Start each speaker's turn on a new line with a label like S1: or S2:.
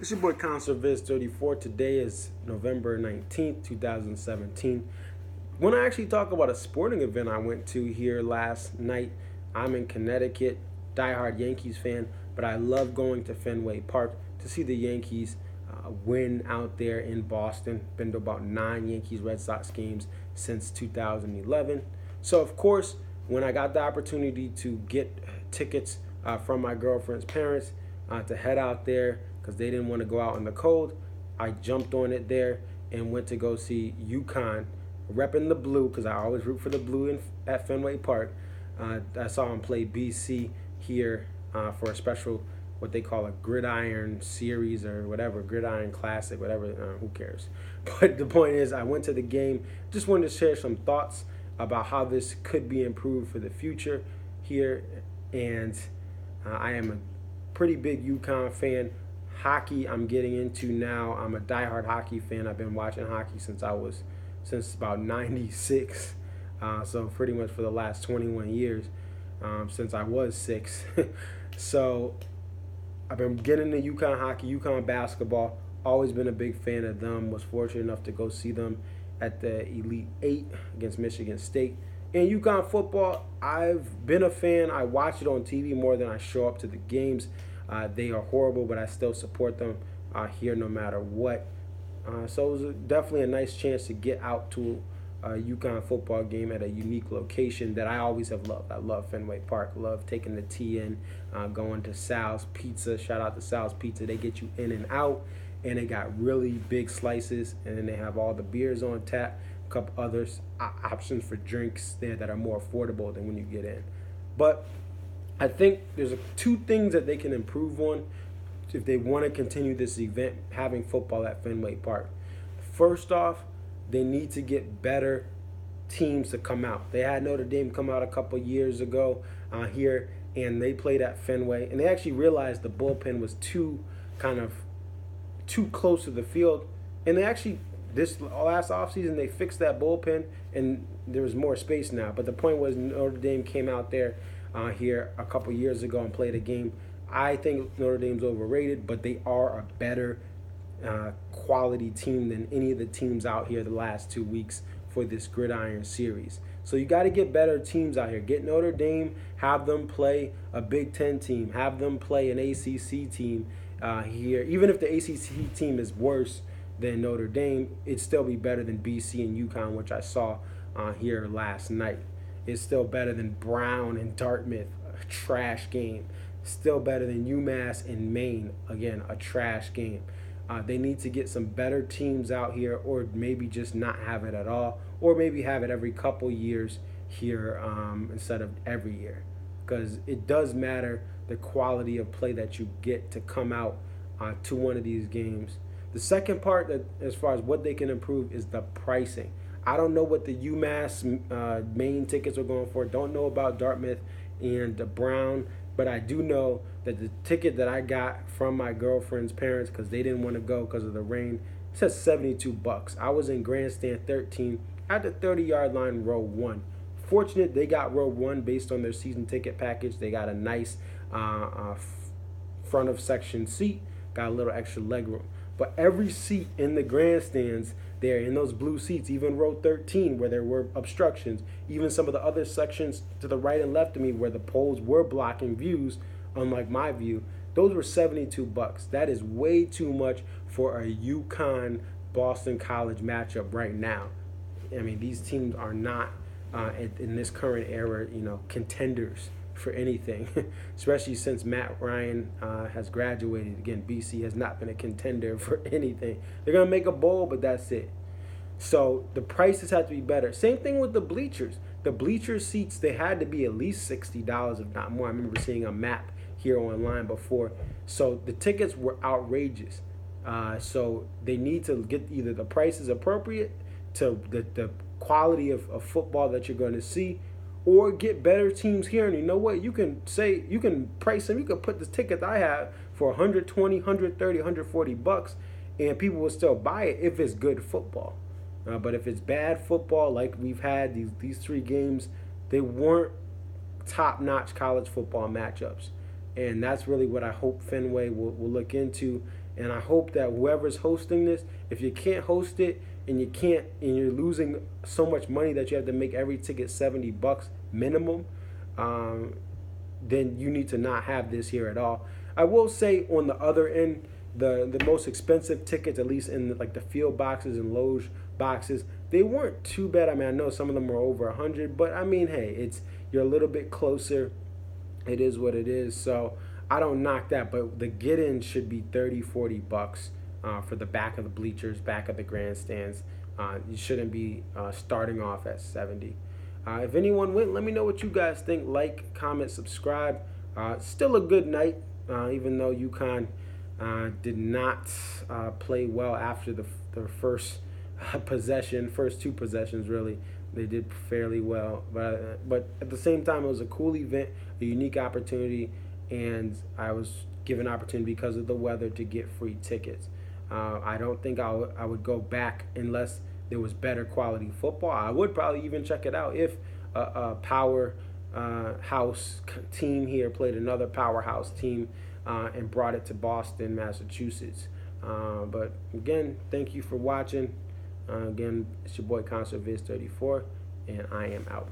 S1: It's your boy Conserviz 34. Today is November 19th, 2017. When I actually talk about a sporting event I went to here last night, I'm in Connecticut, diehard Yankees fan, but I love going to Fenway Park to see the Yankees win out there in Boston. Been to about 9 Yankees Red Sox games since 2011. So, of course, when I got the opportunity to get tickets from my girlfriend's parents to head out there because they didn't want to go out in the cold, I jumped on it there and went to go see Uconn, repping the blue because I always root for the blue at Fenway Park. I saw him play BC here for a special, what they call a gridiron series or whatever, gridiron classic, whatever, who cares. But the point is, I went to the game, just wanted to share some thoughts about how this could be improved for the future here. And I am a pretty big Uconn fan. Hockey I'm getting into now. I'm a diehard hockey fan. I've been watching hockey since about 96. So pretty much for the last 21 years, since I was 6. So I've been getting into Uconn hockey, Uconn basketball. Always been a big fan of them. Was fortunate enough to go see them at the Elite Eight against Michigan State. And Uconn football, I've been a fan. I watch it on TV more than I show up to the games. They are horrible, but I still support them here no matter what. So it was definitely a nice chance to get out to a Uconn football game at a unique location that I always have loved. I love Fenway Park. Love taking the T in, going to Sal's Pizza. Shout out to Sal's Pizza. They get you in and out, and they got really big slices, and then they have all the beers on tap, a couple others options for drinks there that are more affordable than when you get in. But I think there's two things that they can improve on if they want to continue this event, having football at Fenway Park. First off, they need to get better teams to come out. They had Notre Dame come out a couple years ago here, and they played at Fenway, and they actually realized the bullpen was too close to the field, and they actually this last offseason they fixed that bullpen, and there was more space now. But the point was Notre Dame came out there here a couple years ago and played a game. I think Notre Dame's overrated, but they are a better quality team than any of the teams out here the last 2 weeks for this Gridiron series. So you got to get better teams out here. Get Notre Dame, have them play a Big Ten team, have them play an ACC team here. Even if the ACC team is worse than Notre Dame, it'd still be better than BC and Uconn, which I saw here last night. It's still better than Brown and Dartmouth, a trash game. Still better than UMass and Maine, again, a trash game. They need to get some better teams out here, or maybe just not have it at all, or maybe have it every couple years here instead of every year, because it does matter the quality of play that you get to come out to one of these games. The second part, that as far as what they can improve, is the pricing. I don't know what the UMass main tickets are going for. Don't know about Dartmouth and Brown, but I do know that the ticket that I got from my girlfriend's parents, because they didn't want to go because of the rain, says $72. I was in grandstand 13 at the 30-yard line, row 1. Fortunate they got row 1 based on their season ticket package. They got a nice front of section seat, got a little extra leg room. But every seat in the grandstands there, in those blue seats, even row 13 where there were obstructions, even some of the other sections to the right and left of me where the poles were blocking views, unlike my view, those were $72. That is way too much for a Uconn Boston College matchup right now. I mean, these teams are not in this current era, contenders for anything, especially since Matt Ryan has graduated. Again, BC has not been a contender for anything. They're going to make a bowl, but that's it. So the prices have to be better. Same thing with the bleachers. The bleacher seats, they had to be at least $60, if not more. I remember seeing a map here online before. So the tickets were outrageous. So they need to get either the prices appropriate to the quality of football that you're going to see, or get better teams here. And you know what? You can price them. You can put the ticket I have for $120, $130, $140, and people will still buy it if it's good football. But if it's bad football, like we've had these 3 games, they weren't top-notch college football matchups. And that's really what I hope Fenway will look into And I hope that whoever's hosting this, if you can't host it and you're losing so much money that you have to make every ticket $70 minimum, then you need to not have this here at all. I will say on the other end, the most expensive tickets, at least in the field boxes and loge boxes, they weren't too bad. I mean, I know some of them were over 100, but I mean, hey, you're a little bit closer. It is what it is. So I don't knock that, but the get-in should be $30-$40 for the back of the bleachers, back of the grandstands. You shouldn't be starting off at 70. If anyone went, let me know what you guys think. Like, comment, subscribe. Still a good night, even though Uconn did not play well after the first possession, first two possessions really. They did fairly well, but at the same time, it was a cool event, a unique opportunity, and I was given opportunity because of the weather to get free tickets. I don't think I would go back unless there was better quality football. I would probably even check it out if a powerhouse team here played another powerhouse team and brought it to Boston, Massachusetts. But again, thank you for watching. Again, it's your boy ConcertViz34, and I am out.